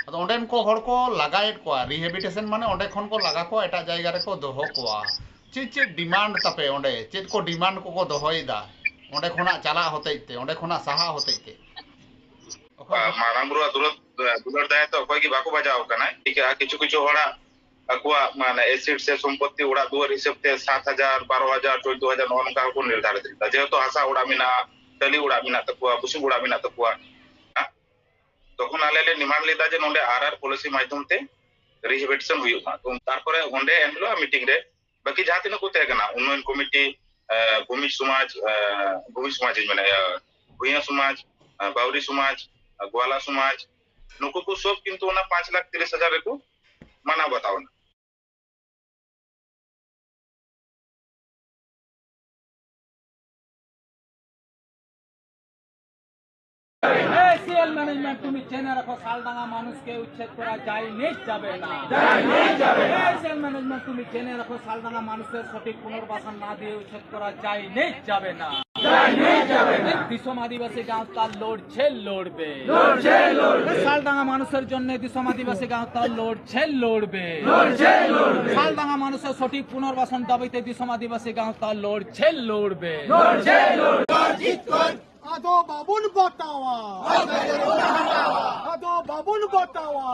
ᱟᱫᱚ ᱚᱸᱰᱮᱱ ᱠᱚ ᱦᱚᱲ ᱠᱚ ᱞᱟᱜᱟᱭᱮᱫ ᱠᱚᱣᱟ রিহেবিটেশন মানে ᱚᱸᱰᱮ ᱠᱷᱚᱱ ᱠᱚ ᱞᱟᱜᱟ ᱠᱚᱣᱟ ᱮᱴᱟᱜ ᱡᱟᱭᱜᱟ ᱨᱮᱠᱚ ᱫᱚᱦᱚ ᱠᱚᱣᱟ ᱪᱮᱫ ᱰᱤᱢᱟন্ড ᱛᱟᱯᱮ ᱚᱸᱰᱮ ᱪᱮᱫ ᱠᱚ ᱰᱤᱢᱟন্ড ᱠᱚᱠᱚ ᱫᱚᱦᱚᱭᱮᱫᱟ ᱚᱸᱰᱮ ᱠᱷᱚᱱᱟᱜ ᱪᱟᱞᱟᱜ ᱦᱚᱛᱮᱡ ᱛᱮ ᱚᱸᱰᱮ ᱠᱷᱚᱱᱟᱜ ᱥᱟᱦᱟ ᱦᱚᱛᱮᱡ ᱛᱮ ᱢᱟᱨᱟᱝ ᱵᱩᱨᱩ ᱫᱩᱞᱟᱹᱲ ᱫᱟᱭᱟ ᱛᱚ ᱚᱠᱚᱭ ᱜᱮ ᱵᱟᱠᱚ ᱵᱟᱡᱟᱣ ᱠᱟᱱᱟ ᱠᱤᱪᱷᱩ ᱠᱤᱪᱷᱩ ᱦᱚᱲᱟᱜ ᱟᱠᱚᱣᱟᱜ ᱢᱟᱱᱮ ᱮᱥᱤᱰ ᱥᱮ ᱥᱚᱢᱯᱚত্তি ᱚᱲᱟᱜ ᱫᱩᱣᱟᱹᱨ হিসেব ᱛᱮ ৭,০০০ 12,০০০ 14,০০০ ᱱᱚᱜᱼᱚ ᱱᱚᱝᱠᱟ ᱦᱚᱸᱠᱚ ᱱᱤর্ধারিত ᱮᱫᱟ যেহেতু হাসা ᱚᱲᱟᱜ ᱢᱮᱱᱟᱜᱼᱟ ᱴᱟᱹᱞᱤ ᱚᱲᱟᱜ ᱢᱮᱱᱟᱜ ᱛᱟᱠᱚᱣᱟ ᱵᱩᱥᱩᱵ ᱚᱲᱟᱜ ᱢᱮᱱᱟᱜ ᱛᱟᱠᱚᱣᱟ তখন আলে লে ডিমান্ড লেদা যে নন্ডে আর পলিসি মাধ্যম তে রিহেবিটেশন হুᱭᱩᱜᱼᱟ তারপরে অন্ডে এনলো মিটিং রে বাকি যাহা তিনা কো তাহে কানা উন্নয়ন কমিটি ভূমি সমাজ মানে ভূঁইয়া সমাজ বাউরি সমাজ গোয়ালা সমাজ নুকু কো সব কিন্তু ওনা 5,30,000 রেকো মানা বাতাও না এসিএল ম্যানেজমেন্ট তুমি জেনে রাখো শালডাঙ্গা মানুষকে উচ্ছেদ করা যায়নি যাবে না এসিএল ম্যানেজমেন্ট তুমি জেনে রাখো শালডাঙ্গা মানুষের সঠিক পুনর্বাসন না দিয়ে উচ্ছেদ করা যায়নি যাবে না দিশম আদিবাসী গাঁওতা লড়ছে লড়বে শালডাঙ্গা মানুষের জন্য দিশম আদিবাসী গাঁওতা লড়ছে লড়বে শালডাঙ্গা মানুষের সঠিক পুনর্বাসন দাবিতে দিশম আদিবাসী গাঁওতা লড়ছে লড়বে আদো বাবুন বাতাওয়া আদো বাবুন বাতাওয়া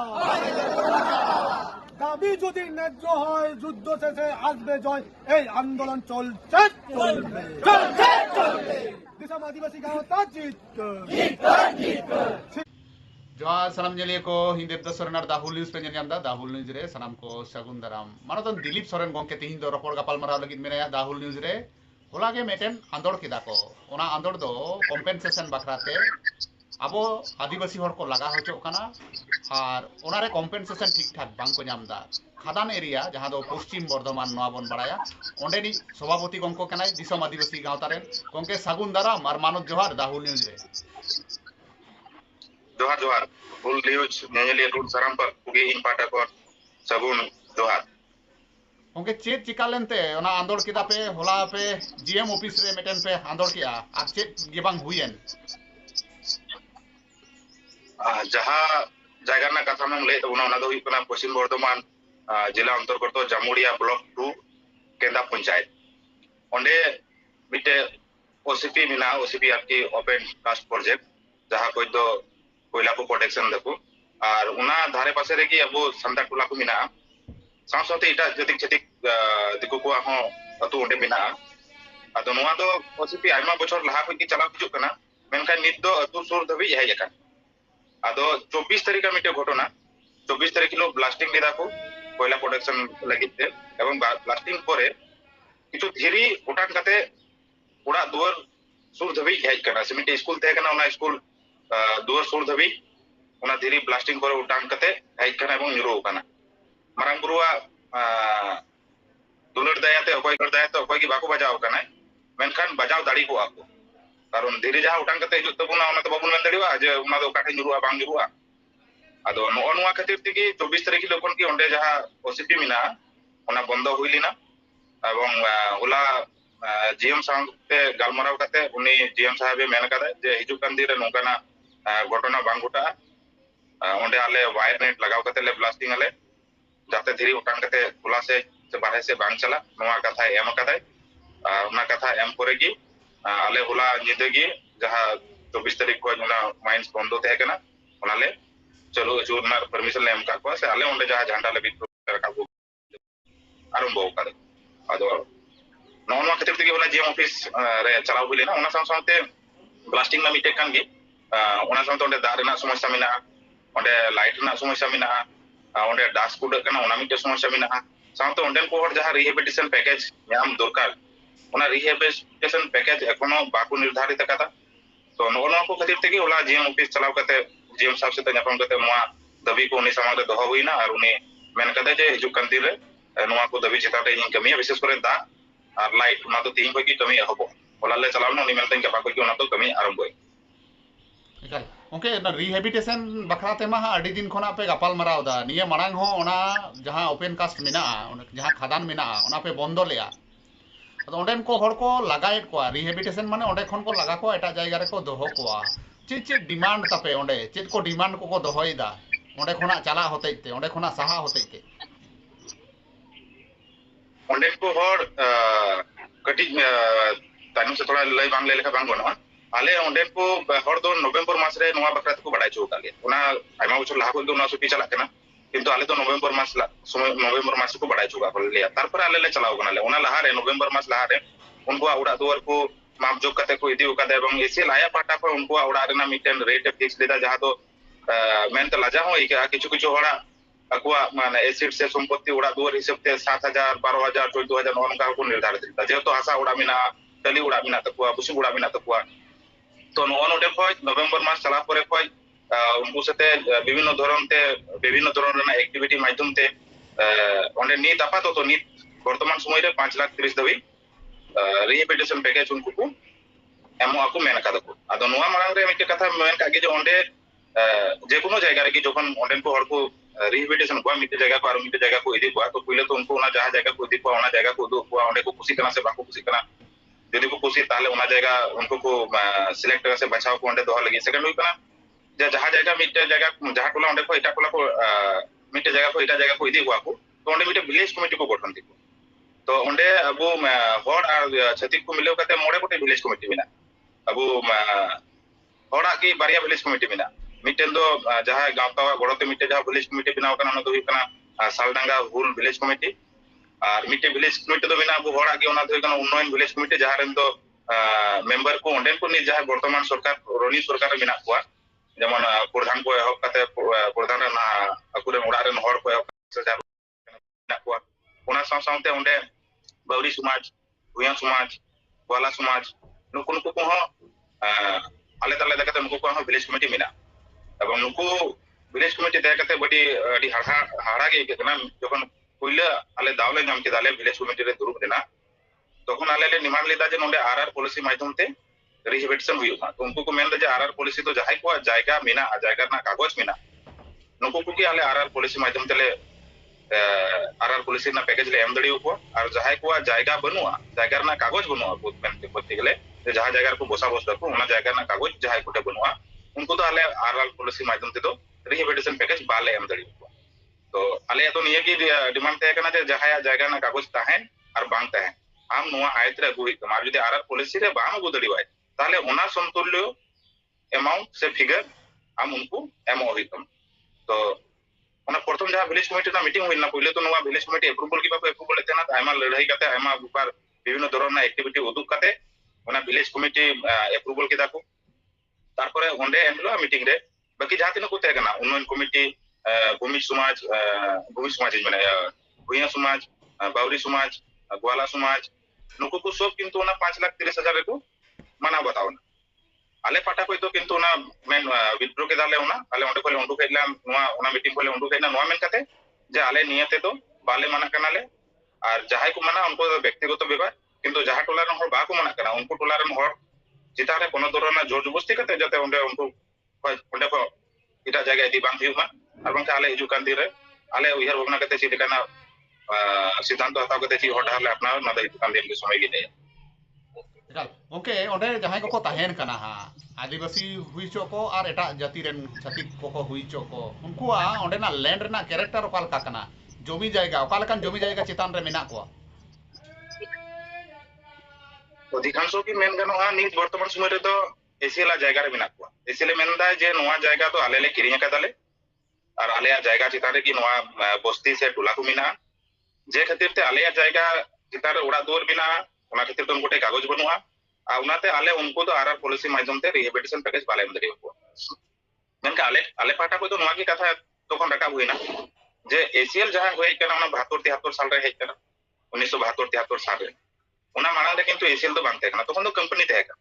দাবি যদি ন্যায্য হয় যুদ্ধ শেষে আসবে জয় এই আন্দোলন চলছে চলবে দিশম আদিবাসী গাঁওতা जोहार सलाम जलिए को हिंदी सोरेन और दाहुल न्यूज पे ᱧᱮᱞ दाहुल न्यूज रे सनाम को सगुन दाराम मानतन दिलीप सोरेन गोंके तिहिन दो रपड़ गपाल माराव लगित मेनाया दाहुल न्यूज रे होला गे मेटेन आंदोड़ किदा को ओना आंदोड़ दो कम्पेनसेशन बखराते अब आदिवासी हर को लगा होचो काना और ओनारे कम्पेनसेशन ठीक ठाक बांग को ᱧᱟᱢदा खादान एरिया जहां दो पश्चिम बर्धमान नवा बन बड़ाया ओंडेनी सभापति गंको कनाय दिसम आदिवासी गांवता रे गंके सगुन दाराम और मानव जोहार दाहुल न्यूज रे जोहार जोहार हुल न्यूज नेनेलिया टूल साराम पर कुगे इन पाटा को सगुन जोहार ओंके चेत चिका लेनते ओना आंदोड़ किदा पे होला पे जीएम ऑफिस रे मेटेन पे आंदोड़ किया आ चेत गेबांग हुयेन जहां जायगा ना कथा में ले तबना ओना दो हुई कना पश्चिम बर्धमान जिला अंतर्गत जामुड़िया ब्लॉक 2 केंदा पंचायत ओंडे मिटे ओसीपी मिना ओसीपी आरकी ओपन कास्ट प्रोजेक्ट जहां कोई दो कोयला को प्रोटेक्शन देखो और उना धारे पासे रे की अब संता टोला को मिना साथ इटा जतिक जतिक दिको को हो अतु ओंडे मिना अदो नोआ दो ओसीपी आयमा बछर लहा को की चला हिजु कना मेनखान नित दो अतु सुर धबी हेज अकन अदो 24 तारीख मिटे घटना 24 तारीख लो ब्लास्टिंग लेदा को कोयला प्रोटेक्शन लगिते एवं ब्लास्टिंग परे किछु धीरी उठान कते उड़ा दुआर सुर धबी हेज कना सिमिटे स्कूल ते कना ओना स्कूल दुआर सुर धबी ओना धीरी ब्लास्टिंग परे उठान कते हेज कना एवं निरो कना मारांग बुरुआ दुलड़ दायाते अकोय की बाको बजाव कना मेनखान बजाव दाड़ी को आको कारण धीरे जहां उठान कते हिजुत तबुना ओना तो बाबुन मेन दाड़ीवा जे ओना दो काठे निरुआ बांग निरुआ आदो नो नोआ खातिर तिगी 24 तारीख लोकन की ओंडे जहां ओसीपी मिना ओना बंद हुइलिना एवं होला जीएम साहबते गालमराव कते उनी जीएम साहब मेन कदा जे हिजुक कान दिन रे नोकाना घटना बांग घटा ओंडे आले वायर नेट लगाव कते ले ब्लास्टिंग आले जाते धीरे उठान कते खुला से बाहर से बांग चला नोआ कथा एम कदाय ओना कथा एम करे की आले होला निदेगी जहां 24 तारीख को ओना माइंस बंद थे कना ओनाले चलो जोरना परमिशन एम का को से आले ओंडे जहां झंडा लबी रखा को आरंभ करे आदो नोआ खातिर तिगे होला जीएम ऑफिस रे चलाव हुइलेना ओना साथे ब्लास्टिंग ना मिटे कान गे ओना साथे ओंडे दाग रेना समस्या मिना ओंडे लाइट रेना समस्या मिना ओंडे डास कुड कना ओना मिटे समस्या मिना साथे ओंडेन को हर जहां रिहेबिलिटेशन पैकेज नाम दरकार ओना रिहेबिलिटेशन पैकेज एखोनो बाको निर्धारित कदा तो नोआ को खातिर तिगे होला जीएम ऑफिस चलाव कते जीएम साहब से ᱧᱟᱯᱟᱢ कते नोआ दबी को उनी समाज रे दोहो हुइना और उनी मेन कदे जे हिजु कान दिन रे नोआ को दबी चिता रे इन कमी विशेष करे दा और लाइट ओना तो तीन को की कमी हबो होला ले चलावना उनी मेनते के बाको की ओना तो कमी आरंभ होय ओके ना रिहेबिटेशन बखराते मा अडी दिन खोना पे गपाल मराव दा निया मांग हो ओना जहां ओपन कास्ट मिना जहां खादान मिना ओना पे बंद लेया अदो ओंडेन को हर को लगायत को रिहेबिटेशन माने ओंडे खन को लगा को एटा जायगा रे को दोहो को चेत डिमांड तापे ओंडे चेत को डिमांड को दोहोयदा onde khona chala hotei te onde khona saha hotei te onde ko hor kati tanu se thoda lay bang le lekha bang gona ale onde ko hor do November mas re noa bakra ko badai chu kale ona aima bochor laha ko ona suti chala kana কিন্তু আলে তো November মাস সময় November মাস को बड़ाई चुका कर लिया तारपर आले ले चलाओ कना ले ओना लहारे नवंबर मास लहारे उनको उड़ा दुआर को माप जोग कते को इदी उका दे एवं एसी लाया पाटा को उनको उड़ा रेना मिटेन रेट फिक्स देता जहां तो मेन तो लाजा हो इका किछु किछु होड़ा अकुआ माने एसिड से संपत्ति उड़ा दुआर हिसाब ते 7000 12000 14000 ओनका को निर्धारित देता जेतो आशा उड़ा मिना तली उड़ा मिना तकुआ बुसी उड़ा मिना तकुआ तो नो ओडे को नवंबर मास चला परे को उनको साथे विभिन्न धरण रेना एक्टिविटी माध्यम ते ओंडे नीत आपातत नीत वर्तमान समय रे 5,30,000 दबी रिहेबिलिटेशन पैकेज उनको को एमो आको मेन का दको आदो नोआ मांग रे मिटे कथा मेन का जे ओंडे जे कोनो जगह रे कि जखन ओंडे को हर को रिहेबिलिटेशन को मिटे जगह को आरो मिटे जगह को इदी को तो पहिले तो उनको ना जहां जगह को इदी को ओना जगह को दो को ओंडे को खुशी करना से बाको खुशी करना यदि को खुशी ताले ओना जगह उनको को सिलेक्ट से बचाव को ओंडे दोहा लगी सेकंड हुई कना जे जहां जगह मिटे जगह जहां टोला ओंडे को इटा टोला को मिटे जगह को इटा जगह को इदी को तो ओंडे मिटे विलेज कमिटी को गठन दिको तो ओंडे अबो हर और छतिक को मिलेव कते मोड़े कोटे विलेज कमिटी मिना अबो हरा की बारिया विलेज कमिटी मिना मिटेन दो जहां गांवता गड़ते मिटे जहां विलेज कमिटी बनाव कना दो हुई सालडांगा हुल विलेज कमिटी और मिटे विलेज कमिटी दो बिना अबो हरा की ओना दो उन्नयन विलेज कमिटी जहां रेन दो मेंबर को ओंडे को नि जहां वर्तमान सरकार रोनी सरकार बिना को जेमन प्रधान को एहब कते प्रधान ना अकुरे उड़ा रेन हर को एहब से बिना को ओना साथे ओंडे बाउरी समाज भुया समाज वाला समाज नुकु नुकु को आले तले देखते नुकु को विलेज कमिटी मिना एवं नुकु विलेज कमिटी देखते बड़ी अडी हाड़ा के केना जखन पहिले आले दावले नाम के दाले विलेज कमिटी रे दुरुब देना तखन आले ले निमान लेदा जे नोंडे आरआर पॉलिसी माध्यम ते रिहेबिलिटेशन हुई तो उनको को मेन जे आरआर पॉलिसी तो जहां को जायगा मिना जायगा ना कागज मिना नुकु को की आले आरआर पॉलिसी माध्यम तेले आरआर पॉलिसी ना पैकेज ले एम दड़ियो को और जहां को जायगा बनुआ जायगा ना कागज बनुआ बुत पेन पत्ती गले जहां जायगा को बसा बस दको ओना जायगा ना कागज जहां कोटे बनुआ उनको तो आले आरआर पॉलिसी माध्यम ते तो रिहेबिलिटेशन पैकेज बाले एम दड़ियो को तो आले तो निये की डिमांड तय करना जे जहां जायगा ना कागज ताहेन और बांग ताहेन आम नोआ आयत रे गुई तमार जदि आरआर पॉलिसी रे बांग गु दड़िवाय ताले ओना समतुल्य अमाउंट से फिगर आम उनको एमओ होइतम तो ओना प्रथम जहां विलेज कमिटी ना मीटिंग हुइना पहिले तो नोआ विलेज कमिटी अप्रूवल की बाप अप्रूवल लेते ना आयमा लड़ाई करते आयमा ऊपर विभिन्न धरण एक्टिविटी उदुक करते ओना विलेज कमिटी अप्रूवल किदा को तारपरे ओंडे एमलो मीटिंग रे बाकी जहां तिन को तय करना उन्नयन कमिटी भूमि समाज माने भुया समाज बाउरी समाज ग्वाला समाज नुको को सब किंतु ओना 5,30,000 को माना बताओ ना आले पाटा को तो किंतु ना मेन विड्रो के दाले ओना आले ओंडे कोले उंडू केला नोआ ओना मीटिंग कोले उंडू केना नोआ मेन कते जे आले नियते तो बाले माना कनाले और जहां को माना उनको व्यक्तिगत विवाद किंतु जहां टोला रन हर बा को माना कना उनको टोला रन हर चिता रे कोनो दरना जोर जबरदस्ती करते जते ओंडे उनको ओंडे को इटा जगह दी बांध हुमा और बंका आले हिजु कान दी रे आले उहर भावना करते ची देखना सिद्धांत हताव करते ची हर ढाले अपना ना दे कान दिन के समय की दे ओके ओंडे जहां को ताहेन कना हा आदिवासी हुई चोको और एटा जाति रेन छतिक को हुई चोको उनको ओंडे ना लैंड रेना कैरेक्टर ओकाल का कना जमी जायगा ओकाल कान जमी जायगा चितान रे मेना को अधिकांश की मेन गनो हा नीत वर्तमान समय रे तो एसीला जायगा रे मेना को एसीले मेनदा जे नोआ जायगा तो आले ले किरिया का दाले और आले जायगा चितान रे की नोआ बस्ती से टोला को मिना जे खातिर ते आले जायगा चितान रे उड़ा दुआर बिना ओना खातिर तो उनको कागज बनुआ आ उनाते आले उनको तो आरआर पॉलिसी माध्यम ते रिहेबिलिटेशन पैकेज बाले एम दरियो को मेनका आले पाटा को तो नोआ की कथा तखन रका हुइना जे एसीएल जहां होय कना ओना 72-73 साल रे हेज कना 1972-73 साल रे ओना माना रे किंतु एसीएल तो बांते कना तखन तो कंपनी ते कना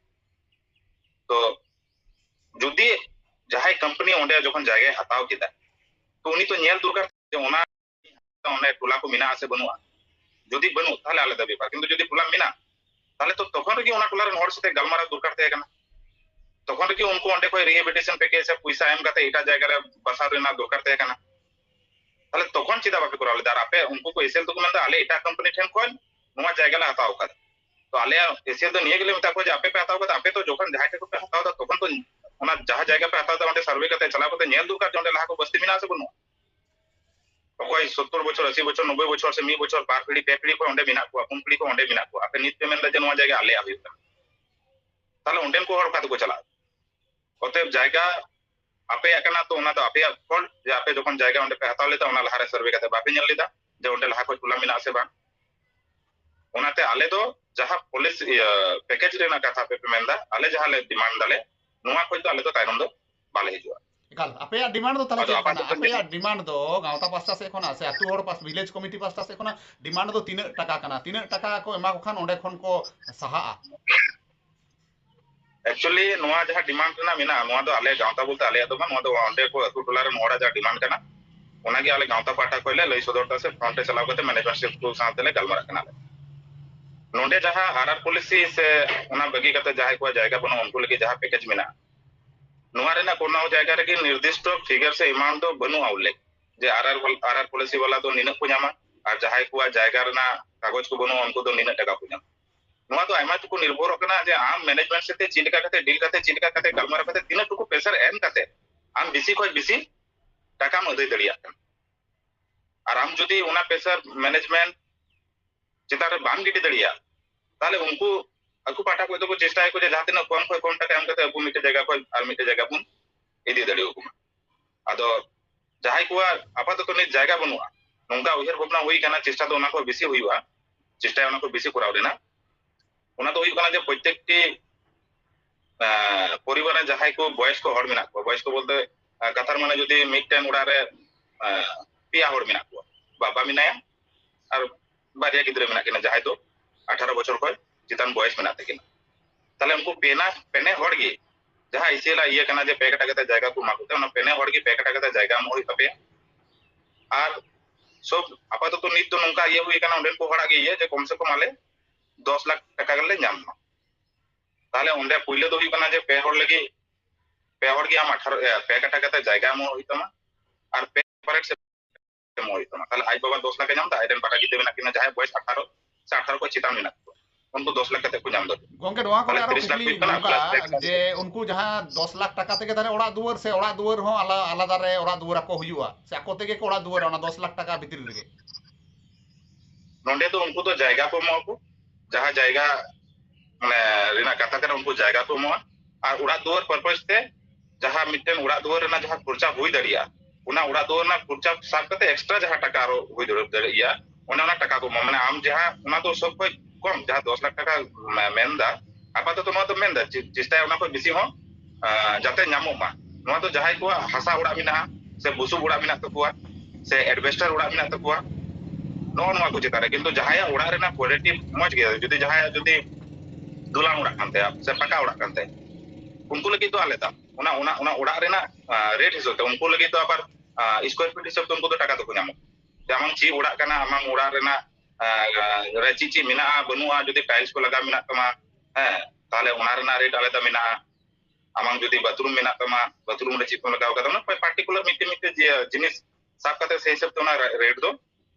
तो जदि जहां कंपनी ओंडे जखन जायगा हताव किदा तो उनी तो नेल दुर्गा जे ओना ओने टोला को मिना आसे बनुआ जदि बनु ताले आले दबे पर किंतु जदि टोला मिना ताले तो तखन रे ओना टोला रे हर साथे गलमारा दुर्कार ते कना तखन रे उनको ओंडे कोई रिहेबिलिटेशन पैकेज से पैसा एम कते एटा जायगा रे बसा रेना दुर्कार ते कना ताले तखन चिदा बाके कराले दार आपे उनको को एसीएल तो मेंदा आले एटा कंपनी ठेन कोन नोआ जायगा ला हताव का तो आले एसीएल तो निये गेले मता को जे आपे पे हताव का आपे तो जखन जहां को पे हताव तखन तो ona jaha jayga pe hataw ta onde survey kate chala kate nyel durkar onde laha ko basti mena ase banu okoi 70 bochor 80 bochor 90 bochor se 1 bochor bar pidi pe pidi ko onde mena ko pun pidi ko onde mena ko ape nit payment da je noa jayga ale abi tale onden ko hor ka ko chala ote jayga ape akana to ona do ape fault je ape jokon jayga onde pe hataw leta ona lahare survey kate bape nyel leda je onde laha ko tula mena ase ba onate ale do jaha police package rena katha pe menda ale jaha le demand dale noa ko do ale do taynom do bale hijua Ekal, apea demand do tala Aduh, cek apa kana, tuh apea demand do gauta pasta se khona se atu hor pas village committee pasta se khona demand do 3 taka kana 3 taka ko ema ko khan onde khon ko saha actually noa jaha demand rena mena noa do ale gauta bolte ale do ba noa do onde ko atu tola re noa jaha demand kana ona ge ale gauta pata koile lei sodorta se front e chalaw kate management se ko saate le galmara kana नोंडे जहां RR policy से उना बगी कते जहां को जायगा बनो उनको लगे जहां पैकेज मेना नोआ रेना कोनो जायगा रे निर्दिष्ट फिगर से अमाउंट दो बनु आउले जे आरआर पॉलिसी वाला तो निना को न्यामा और जहां को जायगा रेना कागज को बनो उनको तो निना टका को न्यामा नोआ तो आयमा टुकु निर्भर कना जे आम मैनेजमेंट से चिलका कते डील कते चिलका कते गलमारा कते तिना टुकु प्रेशर एम कते आम बिसी को बिसी टका मदे दड़िया और आम जदी उना प्रेशर मैनेजमेंट चितार बाम गिटी दड़िया ताले उनको aku pata ko to चेष्टा को जहां तना कम टका एम कते अबु मिटे जगह को आर मिटे जगह पुन इदी दड़ियो को आदो जहां को आपातत नि जगह बनुआ नोंका उहर भावना हुई kana चेष्टा तो उना को बेसी हुईवा चेष्टा उना को बेसी कराव देना उना तो हुई kana जे प्रत्येकटी परिवार जहां को बॉयस को हड़ मेना को बॉयस को बोलते कथार माने जदी मिटटेन उड़ा रे पिया हड़ मेना को बाबा मिनाया और बारिया गिद्रे मेना किना जहां तो 18 बछर को चितान बॉयस मेना तकिन ताले उनको पेने हड़ गे जहां इसेला ये कना जे पैकेट कते जायगा को मागुते उना पेने हड़ गे पैकेट कते जायगा म होई तबे और सब आपातत तो नित तो नोंका ये हुई कना उंडेन को हड़ा गे ये जे कम से कम आले 10 लाख टका गले ᱧᱟᱢ ताले उंडे पहिले तो हुई कना जे पे हड़ लगी पे हड़ गे आम 18 पैकेट कते जायगा म होई तमा और पे परेट से म होई तमा ताले आज बाबा 10 लाख ᱧᱟᱢ दा आइडेन बाटा गिते मेना किना जहां बॉयस 18 से 18 को चितान मेना उनको 10 लाख कते को ᱧᱟᱢ दा गोंके नोआ को आरो कुकली नोंका जे उनको जहां 10 लाख टका तके दारे ओड़ा दुवर से ओड़ा दुवर हो आलादा रे ओड़ा दुवर को हुयुआ से ako tege ko ओड़ा दुवर ona 10 लाख टका भितर रगे नोंडे तो उनको तो जायगा को मो को जहां जायगा माने रिना कथा करे उनको जायगा को मो और ओड़ा दुवर पर्पस ते जहां मिटन ओड़ा दुवर ना जहां खर्चा हुई दड़िया उना ओड़ा दुवर ना खर्चा साब कते एक्स्ट्रा जहां टका रो हुई दड़िया उना टका को माने आम जहां उना तो सब कोई कम जहां 10 लाख टका मेंदा आपातत तो नो तो मेंदा चेष्टा उना को बेसी हो जाते ᱧᱟᱢᱚᱜ मा नो तो जहां को हासा ओड़ा मिना से बुसु ओड़ा मिना तकुआ से एडवेस्टर ओड़ा मिना तकुआ नो नो को चितारे किंतु जहां ओड़ा रेना क्वालिटी मज गे जदी जहां जदी दुलान ओड़ा कानते से पका ओड़ा कानते उनको लगी तो आलेता उना उना उना ओड़ा रेना रेट हिसाब ते उनको लगी तो आबार स्क्वायर फीट हिसाब ते उनको तो टका तो को ᱧᱟᱢᱚᱜ जामन ची ओड़ा काना आमां ओड़ा रेना रे ची मिना बनुआ जदी टाइल्स को लगा मिना तमा ताले ओना रेना रेट आलेता मिना आमां जदी बाथरूम मिना तमा बाथरूम रे चिप लगाव कदा ना पार्टिकुलर मिटे जिनिस साब कते से हिसाब ते ओना रेट दो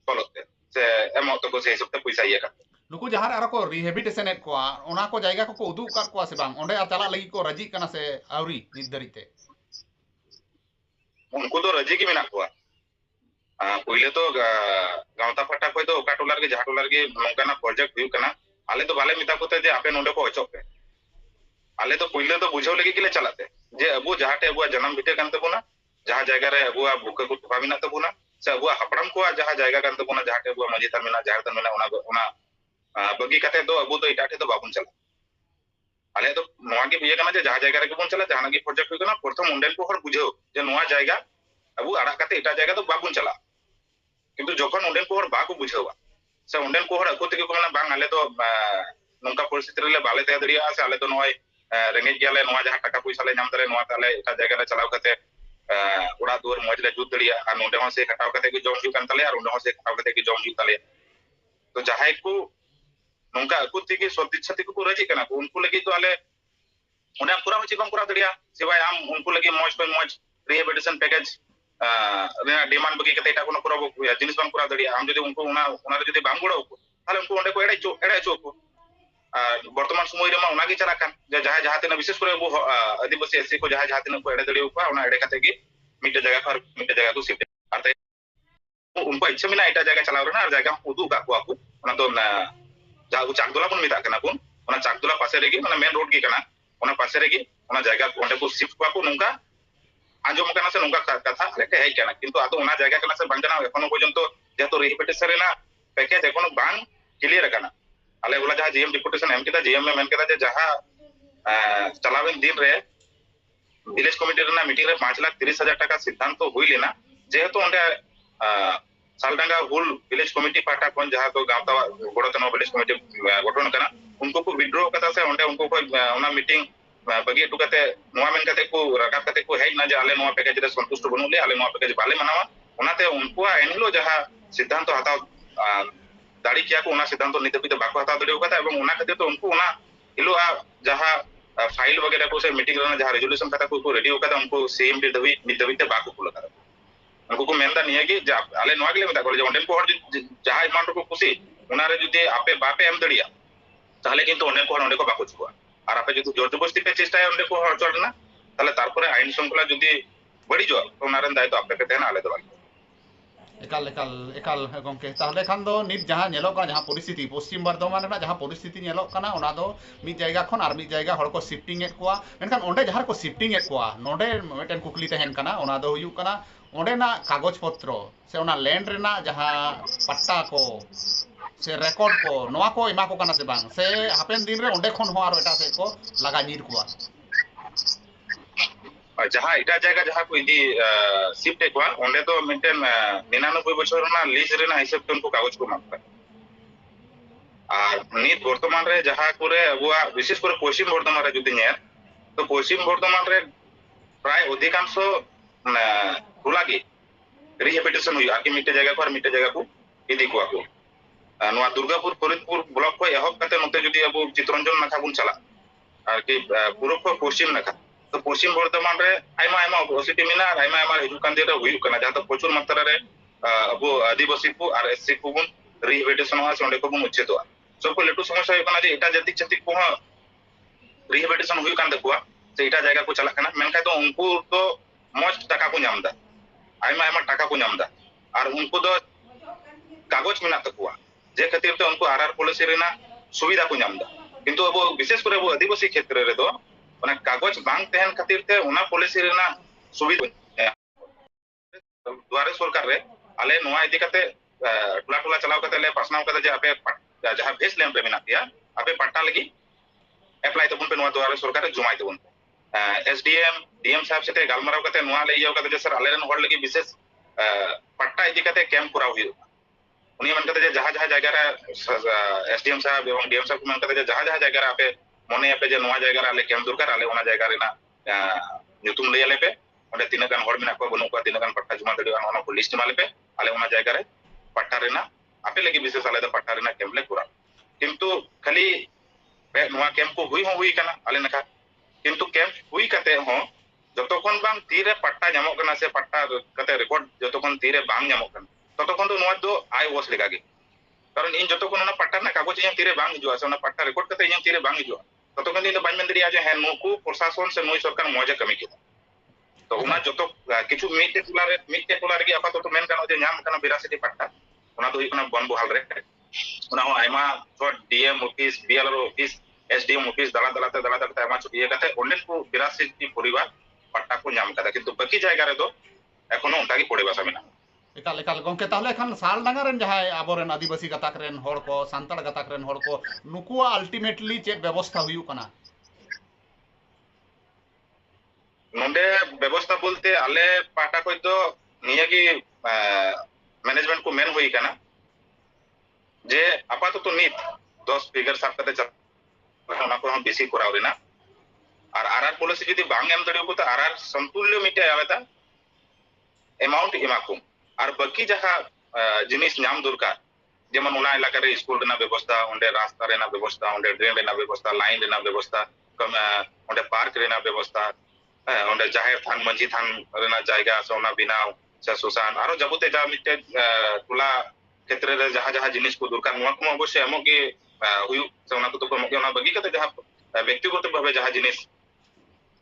फॉलोते से एमो तो को से हिसाब ते पैसा ये का नुकु जहां आरो को रिहेबिटेशन एट को ओना को जायगा को उदुग कर को से बांग ओंडे आ चला लगी को राजी कना से आउरी निर्धारित उनको तो राजी की मिना को पहिले तो गांवता फटा कोई तो ओका टोलार के जहां टोलार के नोंकाना प्रोजेक्ट हुई कना आले तो बाले मिता कोते जे आपे नोंडे को अचोक पे आले तो पहिले तो बुझाव लगी किले चलाते जे अबु जहाटे अबु जन्म भिटे कान तबुना जहां जायगा रे अबु बुके को टका मिना तबुना से अबु हपड़म को जहां जायगा कान तबुना जहाटे अबु मजी था मिना जहां था मिना उना बगी कते दो अबु तो इटाटे तो बाबुन चला आले तो नोआ के बिये कना जे जहां जायगा रे बन चला जहां की प्रोजेक्ट हुई कना प्रथम उंडेन को हर बुझाव जे नोआ जायगा अबु आड़ा कते इटा जायगा तो बाबुन चला किंतु जखन उंडेन को हर बाको बुझावा से उंडेन को हर अको तके को माने बांग आले तो नोंका परिस्थिति रे बाले ते दरिया से आले तो नोय रेंगे गेले नोआ जहां टका पैसा ले नाम तरे नोआ ताले एटा जगह रे चलाव कते ओड़ा दुवर मौज ले जुत दरिया आ नोंडे हो से खटाव कते के जम जु कान ताले और उंडे हो से खटाव कते के जम जु ताले तो जहां को नोंका अको तके सदिच्छा तके को राजी कना को उनको लगी तो आले उन्हें पूरा हो चिकम पूरा दरिया सिवाय आम उनको लगी मौज पे मौज रिहेबिलिटेशन पैकेज डिमांड बगी कते एटा कोनो पूरा जिनिस बांग पूरा दड़िया हम जदी उनको उना जदी बांग गोड़ो को ताले उनको ओंडे को एड़े चो को বর্তমান সময় রে মা ওনাগি চালাক কান যে যাহা তিনা বিশেষ করে আবু আদিবাসী এসসি को যাহা তিনা को এড়ে দড়িও को ওনা এড়ে কাতে কি মিটে জায়গা पर মিটে জায়গা को শিফট আর তাই उनको इच्छा मिना एटा जगह चलाव रना और जगह उदू का को ओना तो जहां वो चाकदोला बन मिता कना बन ओना चाकदोला पासे रेगी ओना मेन रोड की कना ओना पासे रेगी ओना जगह ओंडे को शिफ्ट को नुंका आंजम कना से नुंका कथा अरे के है कना किंतु आतो ओना जगह कना से बंजना एखोनो पर्यंत जेतो रिपेटिशन रेना पैकेज एखोनो बांग क्लियर कना आले बोला जहां जीएम डिपुटेशन एम केदा जीएम में मेन केदा जे जहां चलावेन दिन रे विलेज कमिटी रेना मीटिंग रे 5,30,000 टाका सिद्धांत तो हुई लेना जेहेतु ओंडे सालडांगा हुल विलेज कमिटी पाटा कोन जहां तो गांवता गोड़तनो विलेज कमिटी गठन कना उनको को विड्रॉ कता से ओंडे उनको को ओना मीटिंग बगी टुकते नोआ मेन कते को रकाब कते को हेज ना जे आले नोआ पैकेज रे संतुष्ट बनुले आले नोआ पैकेज बाले मनावा ओनाते उनको एनहिलो जहां सिद्धांत हताव दाड़ी किया को ओना सिद्धांत निते पिते बाको हताव दड़ियो कता एवं ओना कते तो उनको ओना हिलो जहां फाइल वगैरह को से मीटिंग रे जहां रेजोल्यूशन कता को रेडी होकता उनको सीएम डी दबी निते बाको कुल कता उनको को मेनदा निया कि आले नोआ गेले मेता को ओंडेन को हर जहां अमाउंट को खुशी उनारे जुदी आपे बापे एम दड़िया ताहले किंतु ओंडेन को ओंडे को बाको छुआ और आपे जुदी जोर जबरदस्ती पे चेष्टा है ओंडे को हर चढ़ना ताहले तारपरे आईन शृंखला जुदी बड़ी जो तो उनारे दायित्व आपे के तेना आले दो एकाल एकाल एकाल गंके ताहले खान दो नित जहां नेलो का जहां परिस्थिति पश्चिम बर्धमान रे जहां परिस्थिति नेलो काना ओना दो मिद जायगा खन आर मिद जायगा हर को शिफ्टिंग एट कोआ मेनखान ओंडे जहां को शिफ्टिंग एट कोआ नोडे मेटेन कुकली तहन काना ओना दो हुयु काना ओंडेना कागज पत्र से ओना लैंड रेना जहां पट्टा को से रिकॉर्ड को नोआ को एमा को काना से बांग से हापेन दिन रे ओंडे खन हो आर एटा से को लगा नीर कोआ जहां एटा जगह जहां को इदी शिफ्ट कोआ ओंडे तो मेंटेन 99 বছর না লিজ রে না হিসাব उनको कागज को मांगता আর নিত বর্তমান রে जहां করে আবুয়া বিশেষ করে পশ্চিম বর্ধমান রে যদি নেয় তো পশ্চিম বর্ধমান রে প্রায় অধিকাংশ हुलागी रिहेबिटेशन हुई आके मिटे जगह पर मिटे जगह को इदी को आको नवा दुर्गापुर फरीदपुर ब्लॉक को एहब कते नते जदी अब चित्ररंजन नाखा बुन चला आर कि पूरब को पश्चिम नाखा तो पश्चिम बर्धमान रे आयमा आयमा ओसिटी मिना आर आयमा आयमा हिजु कान देरा हुई कना जहां तो प्रचुर मात्रा रे अब आदिवासी को आर एससी को बुन रिहेबिटेशन हुआ संडे को बुन उच्छेद हुआ सब को लेटू समस्या हुई कना जे एटा जति छति को रिहेबिटेशन हुई कान देखुआ से एटा जगह को चला कना मेनका तो उनको तो मौज टाका को नामदा आयमा आयमा टाका को नामदा और उनको दो कागज मेना तकुआ जे खातिर ते उनको आरआर पॉलिसी रेना सुविधा को नामदा किंतु अब विशेष करे वो आदिवासी क्षेत्र रे दो ओना कागज बांग तहन खातिर ते ओना पॉलिसी रेना सुविधा द्वारे सरकार रे आले नोआ इदी कते टुला टुला चलाव कते ले पासनाव कते जे आपे जहां भेस लेम पे मेना दिया आपे पट्टा लगी अप्लाई तबुन पे नोआ द्वारे सरकार रे जुमाई तबुन एसडीएम डीएम साहब से गालमाराव कते नोआ ले इयो कते जे सर आलेरन होड़ लगी विशेष पट्टा इदी कते कैंप पुरा हुई उनी मन कते जे जहां जगह रे एसडीएम साहब एवं डीएम साहब मन कते जे जहां जगह रे आपे मने आपे जे नोआ जगह रे आले कैंप दुरकार आले ओना जगह रे ना nyutum ले आले पे ओंडे तीना गान होड़ मेना को बनु को तीना गान पट्टा जुमा दड़ियो ओना को लिस्ट माले पे आले ओना जगह रे पट्टा रे ना आपे लगी विशेष आले द पट्टा रे ना कैंप ले पुरा किंतु खाली पे नोआ कैंप को हुई कना आले नखा किंतु कैंप हुई कते हो जतोखन बांग तीरे पट्टा नामो कना से पट्टा कते रिकॉर्ड जतोखन तीरे बांग नामो कना ततोखन तो नोआ दो आई वॉस लेगागे कारण इन जतोखन ना पट्टा ना कागज इन तीरे बांग हिजुआ से ना पट्टा रिकॉर्ड कते इन तीरे बांग हिजुआ ततोखन इन बांग मेंदरिया जे है नुकु प्रशासन से नोई सरकार मौजे कमी के तो उना जतो किछु मिटे टोला रे आपातत तो मेन कानो जे नाम कना 82 पट्टा उना तो इकना बन बहाल रे उना हो आइमा तो DM office BLR office SDM office दला दलाते आमा छुटिए कते ओंडे को 82 परिवार पट्टा को नाम कदा किंतु बाकी जायगा रे दो एखोनो उनका की पड़ेबा सामिना एकाल एकाल गंके ताहले खान सालडांगा रेन जहां आबोरेन आदिवासी गताक रेन होड़ को सांताड़ गताक रेन होड़ को नुकुआ अल्टीमेटली चेक व्यवस्था हुयु कना नोंडे व्यवस्था बोलते आले पाटा को तो निया की मैनेजमेंट को मेन हुई कना जे आपातत तो नित 10 फिगर साफ करते चल ओना को हम बेसी कराव रेना और आरआर पॉलिसी जदी बांग एम दड़ियो को तो आरआर संतुल्य मिटे आवेता अमाउंट एमाकुम और बाकी जहां जिनिस नाम दरकार जेमन ओना इलाका रे स्कूल रेना व्यवस्था ओंडे रास्ता रेना व्यवस्था ओंडे ड्रेन रेना व्यवस्था लाइन रेना व्यवस्था ओंडे पार्क रेना व्यवस्था ओंडे जाहेर थान मंजी थान रेना जायगा सोना बिनाव से सुसान आरो जबुते जा मिटे टुला ক্ষেত্রে রে যাহা জিনিস কো দরকার নোয়া কো অবশ্যই এমন কি হুয়ুক সে ওনা কো তো কমকে ওনা বাগি কাতে যাহা ব্যক্তিগত ভাবে যাহা জিনিস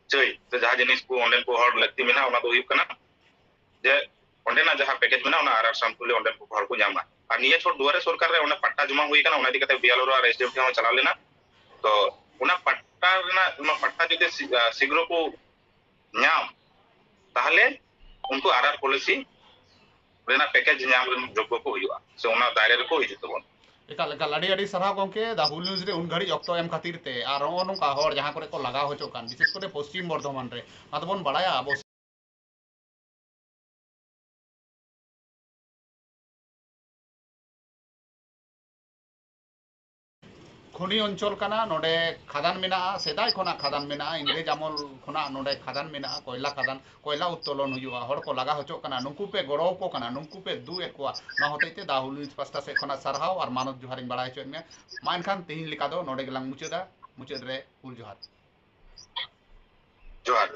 চাই তো যাহা জিনিস কো অনলাইন কো হর লাগতি মেনা ওনা তো হুয়ুক কানা যে অন্ডেনা যাহা প্যাকেজ মেনা ওনা আর সামতুলে অনলাইন কো হর কো জামা আর নিয়ে ছোট দুয়ারে সরকার রে ওনা পাট্টা জমা হুই কানা ওনা দিকে বিয়ালর আর এসডিএম কে চালাও লেনা তো ওনা পাট্টা না পাট্টা যদি শীঘ্র কো ñam তাহলে উनको আরআর পলিসি রেনা প্যাকেজ ñam রে যোগ্য কো হুইবা সে ওনা দায়রে রে কো হিজু তবন একাল একাল আড়ি সারাও গমকে দা হুল নিউজ রে উন ঘড়ি অক্ত এম খাতির তে আর নংকা হর যাহা করে কো লাগা হচো কান বিশেষ করে পশ্চিম বর্ধমান রে আদবন বাড়ায়া আবো খনি অঞ্চল কানা নডে খাদান মেনা সেদাই খনা খাদান মেনা ইংরেজ আমল খনা নডে খাদান মেনা কয়লা উত্তোলন হুজুआ হর को লাগা হচো কানা নুকু पे গড়াও को কানা নুকু पे দু একवा না হতেইতে দাহুল নিউজ পাস্তা সে খনা সারহাও আর মানব জোহারিং বাড়াই হচো মে মাইন খান তিহিন লিকা দো নডে গেলাং মুচেদা মুচেদ রে হুল জোহার জোহার